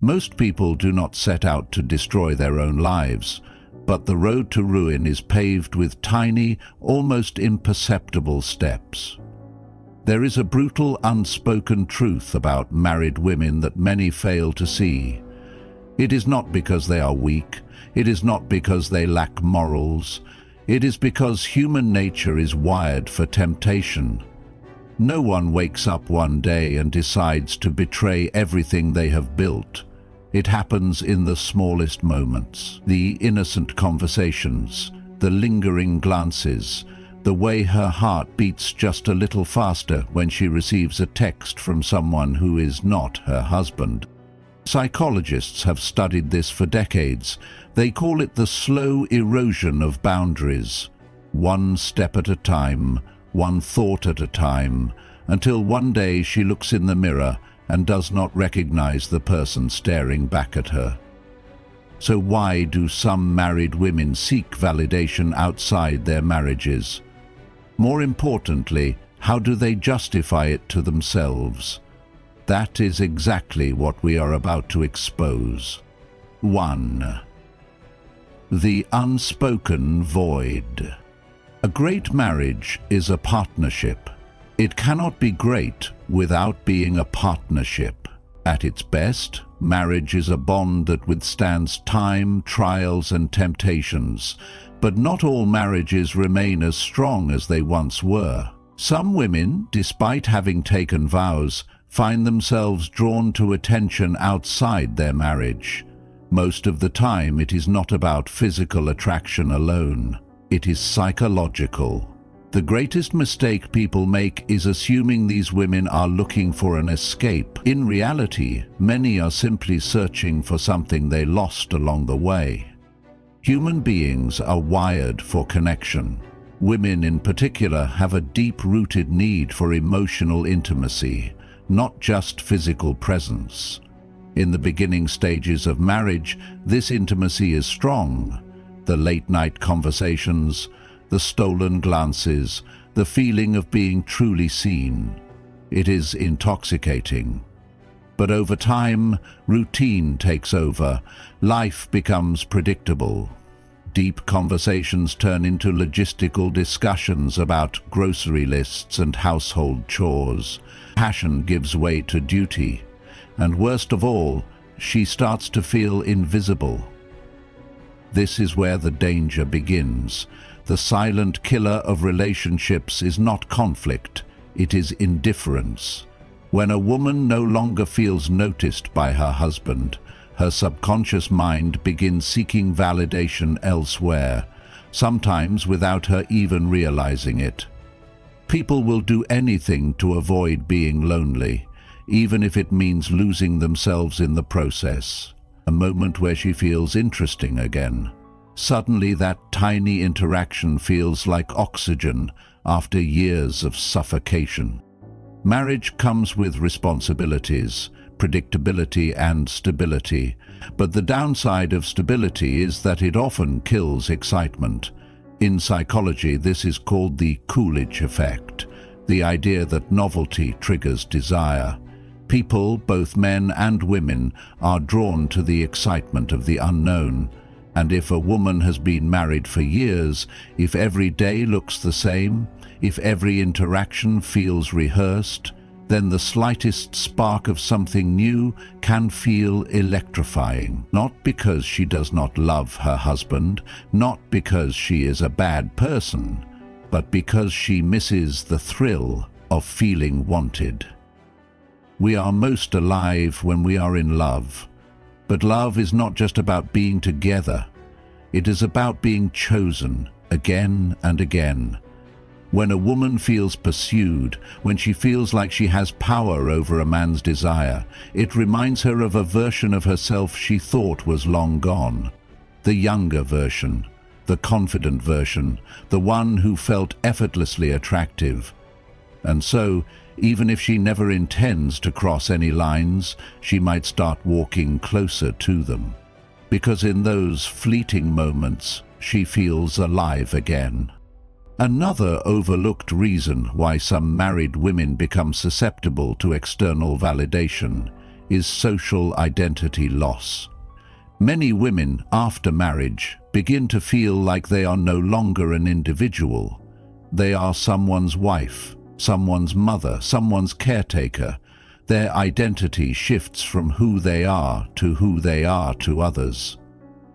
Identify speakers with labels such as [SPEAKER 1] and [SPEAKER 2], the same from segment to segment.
[SPEAKER 1] Most people do not set out to destroy their own lives, but the road to ruin is paved with tiny, almost imperceptible steps. There is a brutal, unspoken truth about married women that many fail to see. It is not because they are weak, it is not because they lack morals, it is because human nature is wired for temptation. No one wakes up one day and decides to betray everything they have built. It happens in the smallest moments, the innocent conversations, the lingering glances, the way her heart beats just a little faster when she receives a text from someone who is not her husband. Psychologists have studied this for decades. They call it the slow erosion of boundaries. One step at a time, one thought at a time, until one day she looks in the mirror and does not recognize the person staring back at her. So why do some married women seek validation outside their marriages? More importantly, how do they justify it to themselves? That is exactly what we are about to expose. 1. The unspoken void. A great marriage is a partnership. It cannot be great without being a partnership. At its best, marriage is a bond that withstands time, trials, and temptations. But not all marriages remain as strong as they once were. Some women, despite having taken vows, find themselves drawn to attention outside their marriage. Most of the time, it is not about physical attraction alone. It is psychological. The greatest mistake people make is assuming these women are looking for an escape. In reality, many are simply searching for something they lost along the way. Human beings are wired for connection. Women in particular have a deep-rooted need for emotional intimacy, not just physical presence. In the beginning stages of marriage, this intimacy is strong. The late-night conversations, the stolen glances, the feeling of being truly seen. It is intoxicating. But over time, routine takes over. Life becomes predictable. Deep conversations turn into logistical discussions about grocery lists and household chores. Passion gives way to duty. And worst of all, she starts to feel invisible. This is where the danger begins. The silent killer of relationships is not conflict, it is indifference. When a woman no longer feels noticed by her husband, her subconscious mind begins seeking validation elsewhere, sometimes without her even realizing it. People will do anything to avoid being lonely, even if it means losing themselves in the process. A moment where she feels interesting again. Suddenly that tiny interaction feels like oxygen after years of suffocation. Marriage comes with responsibilities, predictability and stability, but the downside of stability is that it often kills excitement. In psychology, this is called the Coolidge effect, the idea that novelty triggers desire. People, both men and women, are drawn to the excitement of the unknown. And if a woman has been married for years, if every day looks the same, if every interaction feels rehearsed, then the slightest spark of something new can feel electrifying. Not because she does not love her husband, not because she is a bad person, but because she misses the thrill of feeling wanted. We are most alive when we are in love. But love is not just about being together. It is about being chosen again and again. When a woman feels pursued, when she feels like she has power over a man's desire, it reminds her of a version of herself she thought was long gone. The younger version, the confident version, the one who felt effortlessly attractive. And so, even if she never intends to cross any lines, she might start walking closer to them. Because in those fleeting moments, she feels alive again. Another overlooked reason why some married women become susceptible to external validation is social identity loss. Many women, after marriage, begin to feel like they are no longer an individual. They are someone's wife, someone's mother, someone's caretaker. Their identity shifts from who they are to others.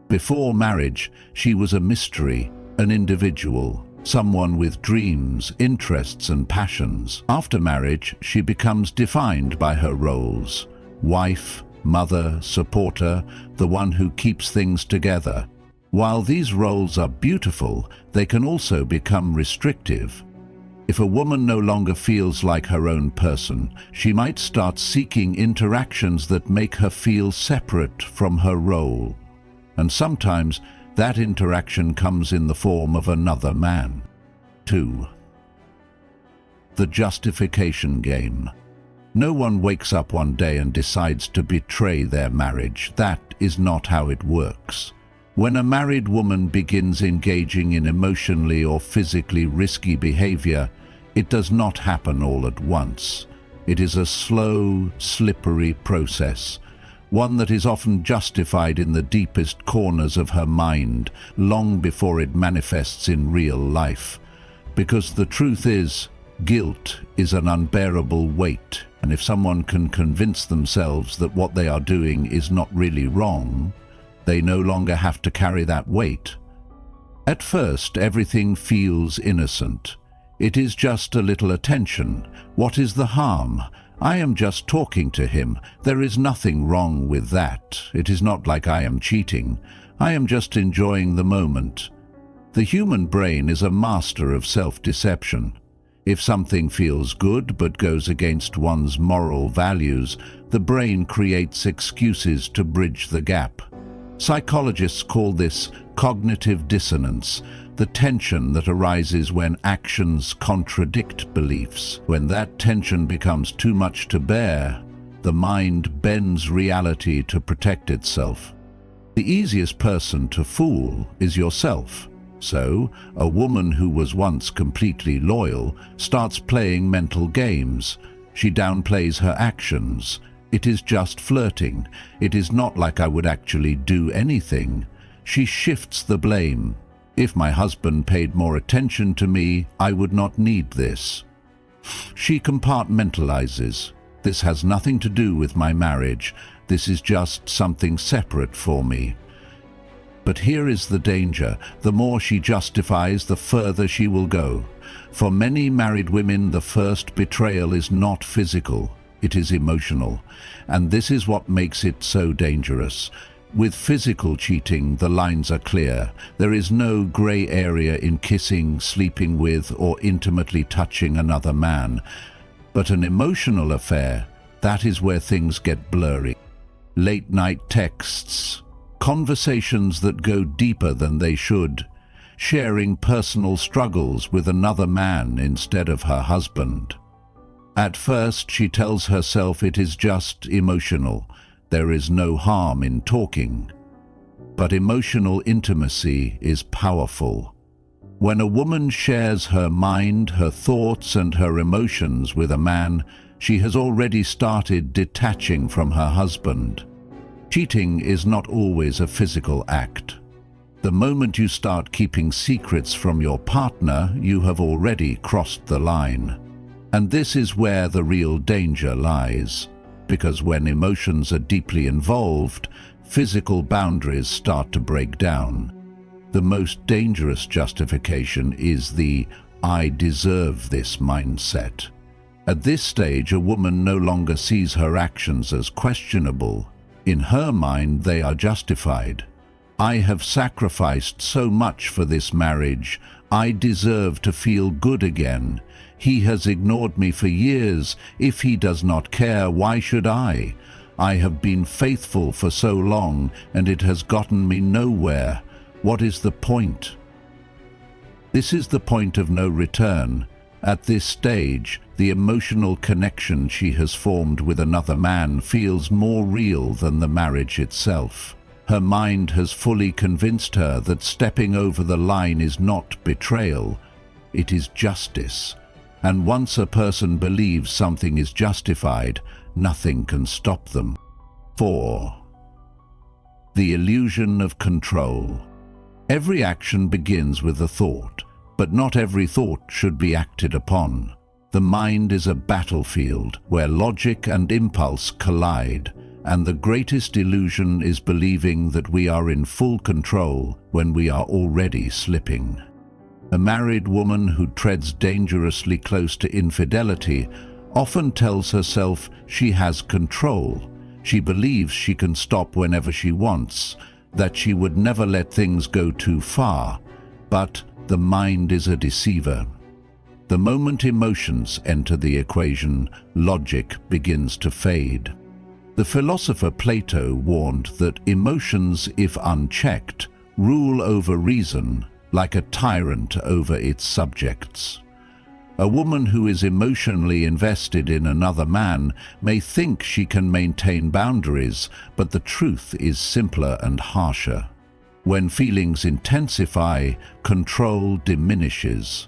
[SPEAKER 1] Before marriage, she was a mystery, an individual, someone with dreams, interests, and passions. After marriage, she becomes defined by her roles: wife, mother, supporter, the one who keeps things together. While these roles are beautiful, they can also become restrictive. If a woman no longer feels like her own person, she might start seeking interactions that make her feel separate from her role. And sometimes that interaction comes in the form of another man. 2. The justification game. No one wakes up one day and decides to betray their marriage. That is not how it works. When a married woman begins engaging in emotionally or physically risky behavior, it does not happen all at once. It is a slow, slippery process, one that is often justified in the deepest corners of her mind, long before it manifests in real life. Because the truth is, guilt is an unbearable weight, and if someone can convince themselves that what they are doing is not really wrong, they no longer have to carry that weight. At first, everything feels innocent. It is just a little attention. What is the harm? I am just talking to him. There is nothing wrong with that. It is not like I am cheating. I am just enjoying the moment. The human brain is a master of self-deception. If something feels good but goes against one's moral values, the brain creates excuses to bridge the gap. Psychologists call this cognitive dissonance, the tension that arises when actions contradict beliefs. When that tension becomes too much to bear, the mind bends reality to protect itself. The easiest person to fool is yourself. So, a woman who was once completely loyal starts playing mental games. She downplays her actions. It is just flirting. It is not like I would actually do anything. She shifts the blame. If my husband paid more attention to me, I would not need this. She compartmentalizes. This has nothing to do with my marriage. This is just something separate for me. But here is the danger. The more she justifies, the further she will go. For many married women, the first betrayal is not physical. It is emotional. And this is what makes it so dangerous. With physical cheating, the lines are clear. There is no gray area in kissing, sleeping with, or intimately touching another man. But an emotional affair, that is where things get blurry. Late-night texts, conversations that go deeper than they should, sharing personal struggles with another man instead of her husband. At first, she tells herself it is just emotional. There is no harm in talking. But emotional intimacy is powerful. When a woman shares her mind, her thoughts, and her emotions with a man, she has already started detaching from her husband. Cheating is not always a physical act. The moment you start keeping secrets from your partner, you have already crossed the line. And this is where the real danger lies. Because when emotions are deeply involved, physical boundaries start to break down. The most dangerous justification is the "I deserve this" mindset. At this stage, a woman no longer sees her actions as questionable. In her mind, they are justified. I have sacrificed so much for this marriage. I deserve to feel good again. He has ignored me for years. If he does not care, why should I? I have been faithful for so long, and it has gotten me nowhere. What is the point? This is the point of no return. At this stage, the emotional connection she has formed with another man feels more real than the marriage itself. Her mind has fully convinced her that stepping over the line is not betrayal, it is justice. And once a person believes something is justified, nothing can stop them. 4. The illusion of control. Every action begins with a thought, but not every thought should be acted upon. The mind is a battlefield where logic and impulse collide, and the greatest illusion is believing that we are in full control when we are already slipping. A married woman who treads dangerously close to infidelity often tells herself she has control. She believes she can stop whenever she wants, that she would never let things go too far, but the mind is a deceiver. The moment emotions enter the equation, logic begins to fade. The philosopher Plato warned that emotions, if unchecked, rule over reason like a tyrant over its subjects. A woman who is emotionally invested in another man may think she can maintain boundaries, but the truth is simpler and harsher. When feelings intensify, control diminishes.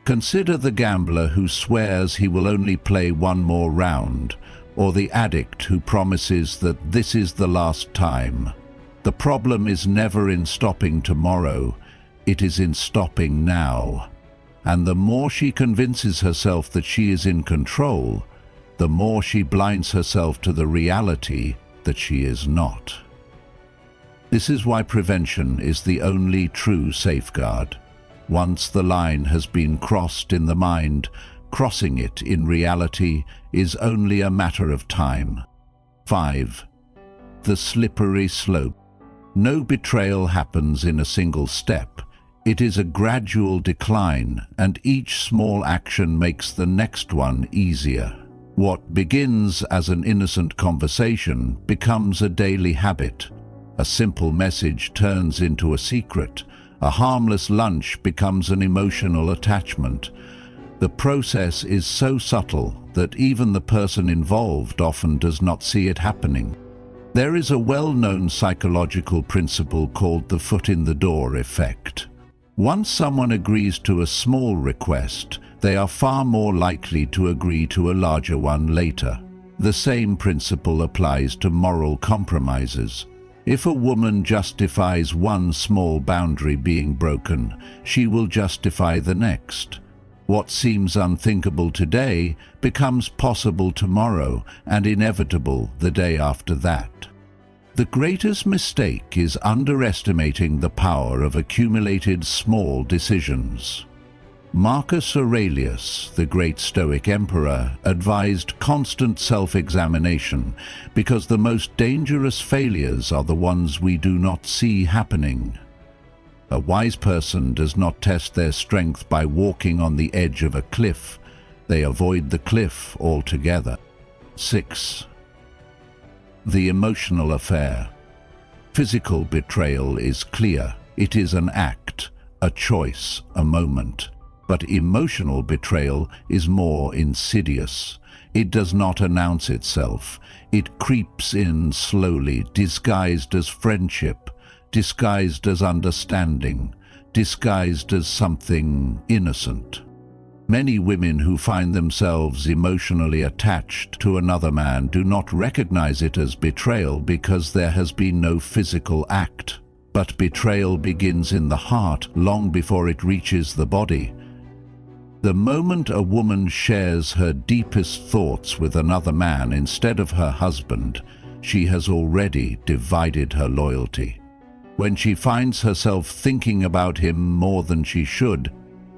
[SPEAKER 1] Consider the gambler who swears he will only play one more round, or the addict who promises that this is the last time. The problem is never in stopping tomorrow, it is in stopping now. And the more she convinces herself that she is in control, the more she blinds herself to the reality that she is not. This is why prevention is the only true safeguard. Once the line has been crossed in the mind, crossing it in reality is only a matter of time. 5. The slippery slope. No betrayal happens in a single step. It is a gradual decline, and each small action makes the next one easier. What begins as an innocent conversation becomes a daily habit. A simple message turns into a secret. A harmless lunch becomes an emotional attachment. The process is so subtle that even the person involved often does not see it happening. There is a well-known psychological principle called the foot in the door effect. Once someone agrees to a small request, they are far more likely to agree to a larger one later. The same principle applies to moral compromises. If a woman justifies one small boundary being broken, she will justify the next. What seems unthinkable today becomes possible tomorrow and inevitable the day after that. The greatest mistake is underestimating the power of accumulated small decisions. Marcus Aurelius, the great Stoic emperor, advised constant self-examination because the most dangerous failures are the ones we do not see happening. A wise person does not test their strength by walking on the edge of a cliff. They avoid the cliff altogether. 6. The emotional affair. Physical betrayal is clear. It is an act, a choice, a moment. But emotional betrayal is more insidious. It does not announce itself. It creeps in slowly, disguised as friendship, disguised as understanding, disguised as something innocent. Many women who find themselves emotionally attached to another man do not recognize it as betrayal because there has been no physical act. But betrayal begins in the heart long before it reaches the body. The moment a woman shares her deepest thoughts with another man instead of her husband, she has already divided her loyalty. When she finds herself thinking about him more than she should,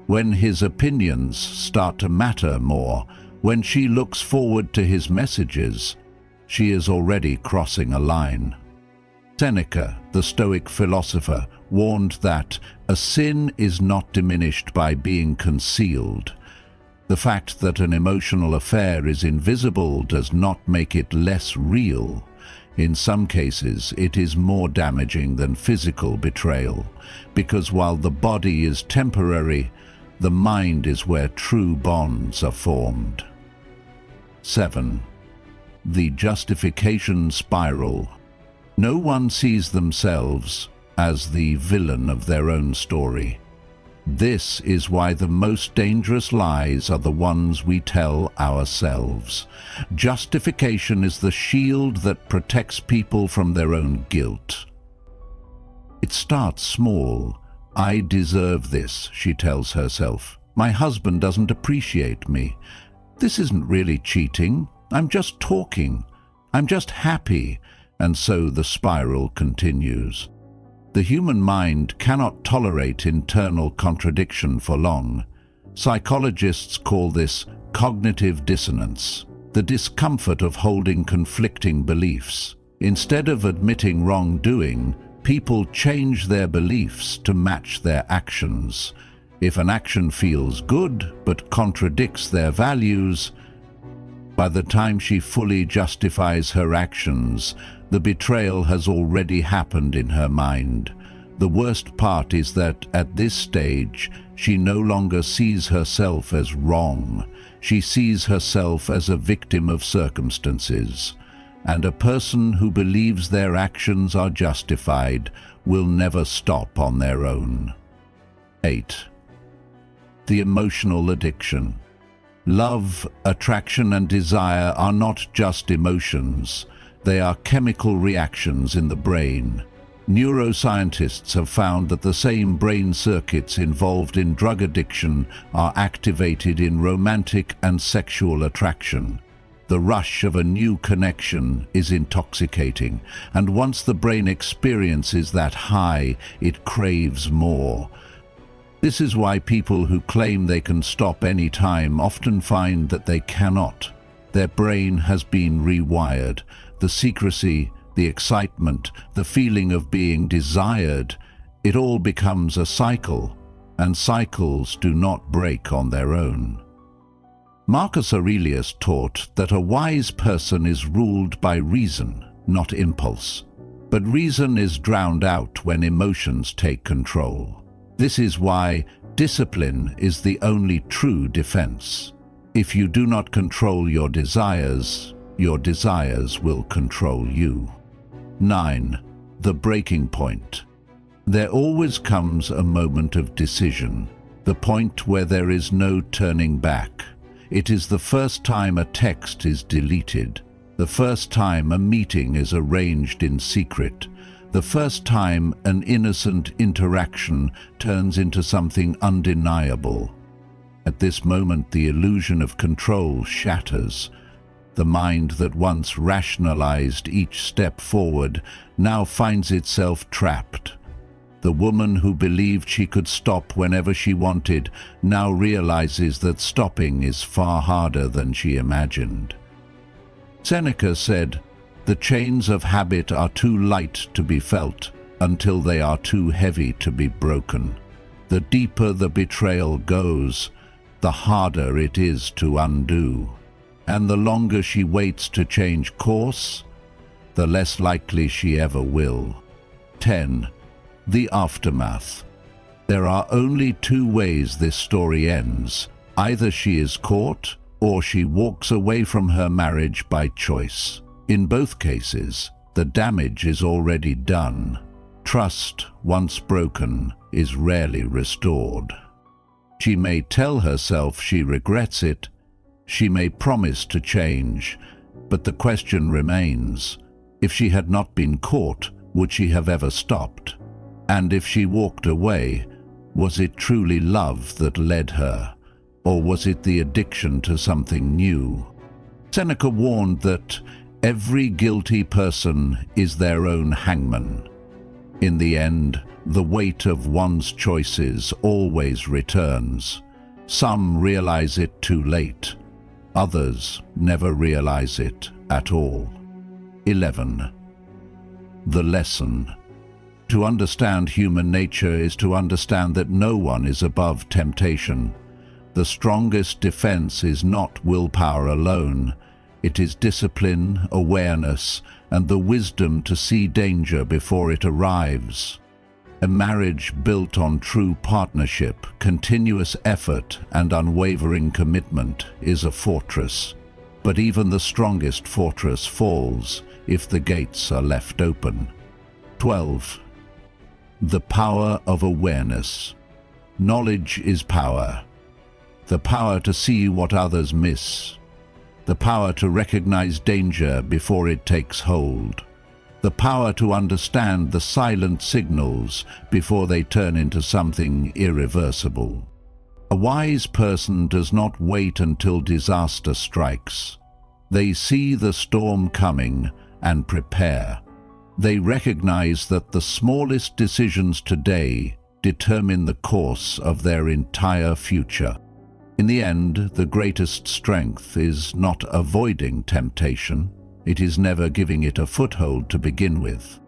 [SPEAKER 1] when his opinions start to matter more, when she looks forward to his messages, she is already crossing a line. Seneca, the Stoic philosopher, warned that a sin is not diminished by being concealed. The fact that an emotional affair is invisible does not make it less real. In some cases, it is more damaging than physical betrayal, because while the body is temporary, the mind is where true bonds are formed. 7. The justification spiral. No one sees themselves as the villain of their own story. This is why the most dangerous lies are the ones we tell ourselves. Justification is the shield that protects people from their own guilt. It starts small. I deserve this, she tells herself. My husband doesn't appreciate me. This isn't really cheating. I'm just talking. I'm just happy. And so the spiral continues. The human mind cannot tolerate internal contradiction for long. Psychologists call this cognitive dissonance, the discomfort of holding conflicting beliefs. Instead of admitting wrongdoing, people change their beliefs to match their actions. If an action feels good but contradicts their values, by the time she fully justifies her actions, the betrayal has already happened in her mind. The worst part is that at this stage, she no longer sees herself as wrong. She sees herself as a victim of circumstances. And a person who believes their actions are justified will never stop on their own. 8. The emotional addiction. Love, attraction, and desire are not just emotions. They are chemical reactions in the brain. Neuroscientists have found that the same brain circuits involved in drug addiction are activated in romantic and sexual attraction. The rush of a new connection is intoxicating, and once the brain experiences that high, it craves more. This is why people who claim they can stop any time often find that they cannot. Their brain has been rewired. The secrecy, the excitement, the feeling of being desired, it all becomes a cycle, and cycles do not break on their own. Marcus Aurelius taught that a wise person is ruled by reason, not impulse. But reason is drowned out when emotions take control. This is why discipline is the only true defense. If you do not control your desires will control you. 9. The breaking point. There always comes a moment of decision, the point where there is no turning back. It is the first time a text is deleted, the first time a meeting is arranged in secret, the first time an innocent interaction turns into something undeniable. At this moment, the illusion of control shatters. The mind that once rationalized each step forward now finds itself trapped. The woman who believed she could stop whenever she wanted now realizes that stopping is far harder than she imagined. Seneca said, "The chains of habit are too light to be felt until they are too heavy to be broken." The deeper the betrayal goes, the harder it is to undo. And the longer she waits to change course, the less likely she ever will. 10. The aftermath. There are only two ways this story ends. Either she is caught, or she walks away from her marriage by choice. In both cases, the damage is already done. Trust, once broken, is rarely restored. She may tell herself she regrets it, she may promise to change, but the question remains, if she had not been caught, would she have ever stopped? And if she walked away, was it truly love that led her, or was it the addiction to something new? Seneca warned that every guilty person is their own hangman. In the end, the weight of one's choices always returns. Some realize it too late. Others never realize it at all. 11. The lesson. To understand human nature is to understand that no one is above temptation. The strongest defense is not willpower alone. It is discipline, awareness, and the wisdom to see danger before it arrives. A marriage built on true partnership, continuous effort, and unwavering commitment is a fortress. But even the strongest fortress falls if the gates are left open. 12. The power of awareness. Knowledge is power. The power to see what others miss. The power to recognize danger before it takes hold. The power to understand the silent signals before they turn into something irreversible. A wise person does not wait until disaster strikes. They see the storm coming and prepare. They recognize that the smallest decisions today determine the course of their entire future. In the end, the greatest strength is not avoiding temptation. It is never giving it a foothold to begin with.